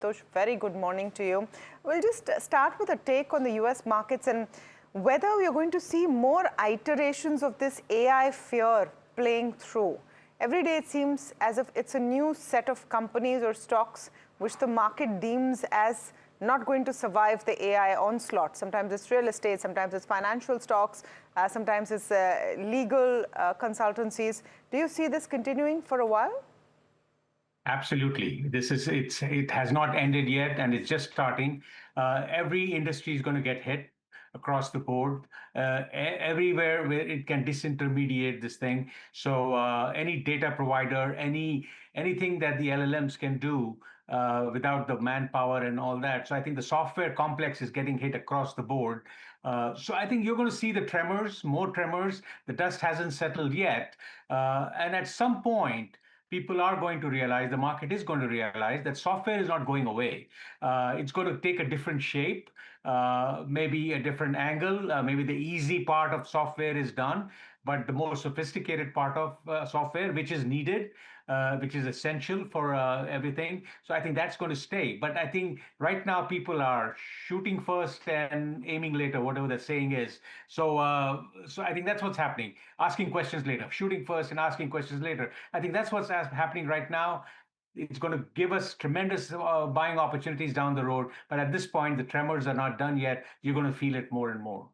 Santosh, very good morning to you. We'll just start with a take on the US markets and whether we are going to see more iterations of this AI fear playing through. Every day it seems as if it's a new set of companies or stocks which the market deems as not going to survive the AI onslaught. Sometimes it's real estate, sometimes it's financial stocks, sometimes it's legal consultancies. Do you see this continuing for a while? Absolutely. It has not ended yet, and it's just starting. Every industry is going to get hit across the board, everywhere where it can disintermediate this thing. So any data provider, anything that the LLMs can do without the manpower and all that. So I think the software complex is getting hit across the board. So I think you're going to see the tremors, more tremors. The dust hasn't settled yet, and at some point, people are going to realize, the market is going to realize that software is not going away. It's going to take a different shape, maybe a different angle. Maybe the easy part of software is done, but the more sophisticated part of software, which is needed, which is essential for everything. So I think that's going to stay. But I think right now people are shooting first and aiming later, whatever the saying is. So I think that's what's happening. Asking questions later, shooting first and asking questions later. I think that's what's happening right now. It's going to give us tremendous buying opportunities down the road. But at this point, the tremors are not done yet. You're going to feel it more and more.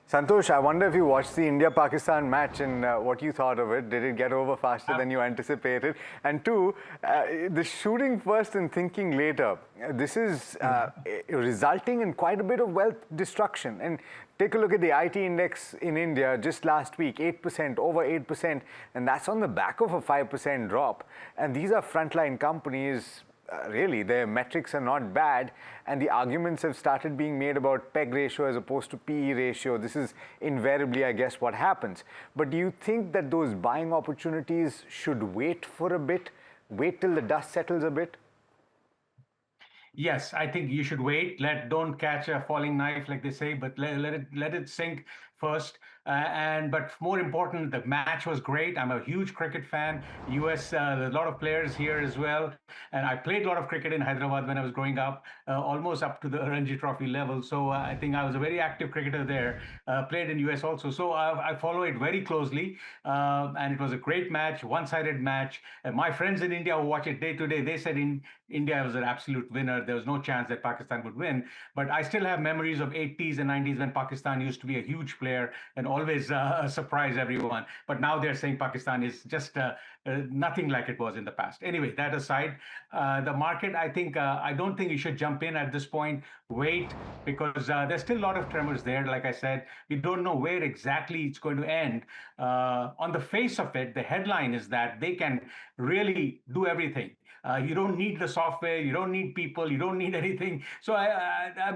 Santosh, I wonder if you watched the India-Pakistan match and what you thought of it. Did it get over faster than you anticipated? And two, the shooting first and thinking later, this is resulting in quite a bit of wealth destruction. And take a look at the IT index in India just last week, 8%, over 8%, and that's on the back of a 5% drop. And these are frontline companies. Really, their metrics are not bad, and the arguments have started being made about PEG ratio as opposed to PE ratio. This is invariably, I guess, what happens. But do you think that those buying opportunities should wait for a bit, wait till the dust settles a bit? Yes, I think you should wait. Don't catch a falling knife, like they say, but let it sink first. But more important, the match was great. I'm a huge cricket fan. US, there's a lot of players here as well. And I played a lot of cricket in Hyderabad when I was growing up, almost up to the Ranji Trophy level. So I think I was a very active cricketer there, played in US also. So I follow it very closely. And it was a great match, one-sided match. My friends in India who watch it day to day, they said India was an absolute winner. There was no chance that Pakistan would win. But I still have memories of 80s and 90s when Pakistan used to be a huge player and always surprise everyone. But now they're saying Pakistan is just nothing like it was in the past. Anyway, that aside, the market, I don't think you should jump in at this point. Wait, because there's still a lot of tremors there. Like I said, we don't know where exactly it's going to end. On the face of it, the headline is that they can really do everything. You don't need the software, you don't need people, you don't need anything. So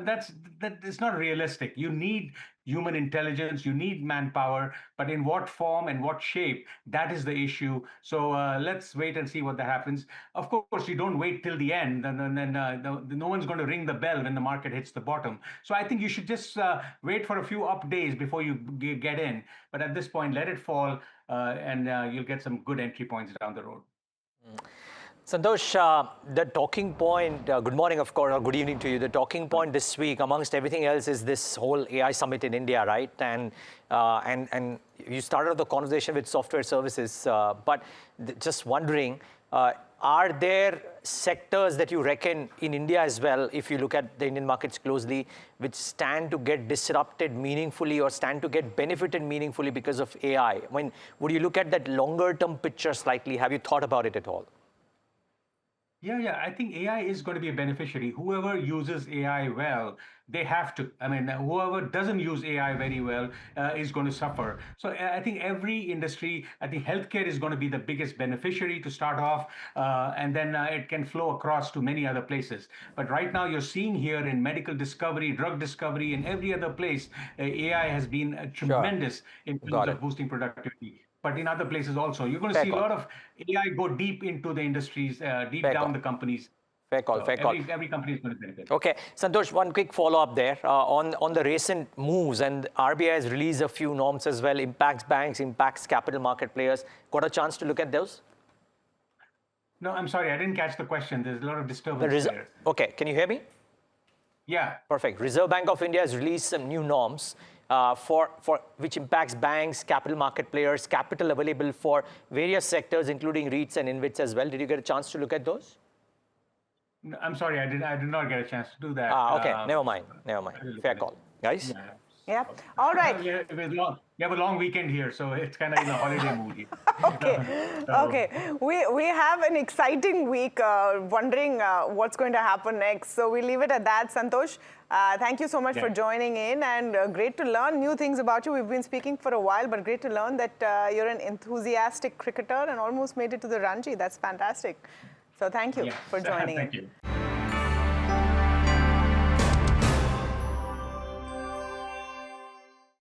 that's not realistic. You need human intelligence, you need manpower, but in what form and what shape, that is the issue. So let's wait and see what that happens. Of course, you don't wait till the end, and then no one's going to ring the bell when the market hits the bottom. So I think you should just wait for a few up days before you get in. But at this point, let it fall, and you'll get some good entry points down the road. Santosh, the talking point, good morning, of course, or good evening to you. The talking point this week, amongst everything else, is this whole AI summit in India, right? And you started the conversation with software services, but just wondering, are there sectors that you reckon in India as well, if you look at the Indian markets closely, which stand to get disrupted meaningfully or stand to get benefited meaningfully because of AI? I mean, would you look at that longer term picture slightly? Have you thought about it at all? Yeah, I think AI is going to be a beneficiary. Whoever uses AI well, they have to. I mean, whoever doesn't use AI very well is going to suffer. So I think every industry, I think healthcare is going to be the biggest beneficiary to start off, and then it can flow across to many other places. But right now, you're seeing here in medical discovery, drug discovery, and every other place, AI has been tremendous in terms of boosting productivity. But in other places also, you're going to see a lot of AI go deep into the industries, deep down the companies. Fair call, fair call. Every company is going to benefit. Okay, Santosh, one quick follow-up there on the recent moves, and RBI has released a few norms as well, impacts banks, impacts capital market players. Got a chance to look at those? No, I'm sorry, I didn't catch the question. There's a lot of disturbance there. Okay, can you hear me? Yeah. Perfect. Reserve Bank of India has released some new norms for which impacts banks, capital market players, capital available for various sectors, including REITs and InvITs as well. Did you get a chance to look at those? No, I'm sorry, I did not get a chance to do that. Okay, never mind. Fair call. Guys? Yeah. Yeah. All right. We have a long weekend here, so it's kind of in a holiday mood here. Okay. We have an exciting week, wondering what's going to happen next. So we leave it at that. Santosh, thank you so much for joining in, and great to learn new things about you. We've been speaking for a while, but great to learn that you're an enthusiastic cricketer and almost made it to the Ranji. That's fantastic. So thank you for joining in. Thank you.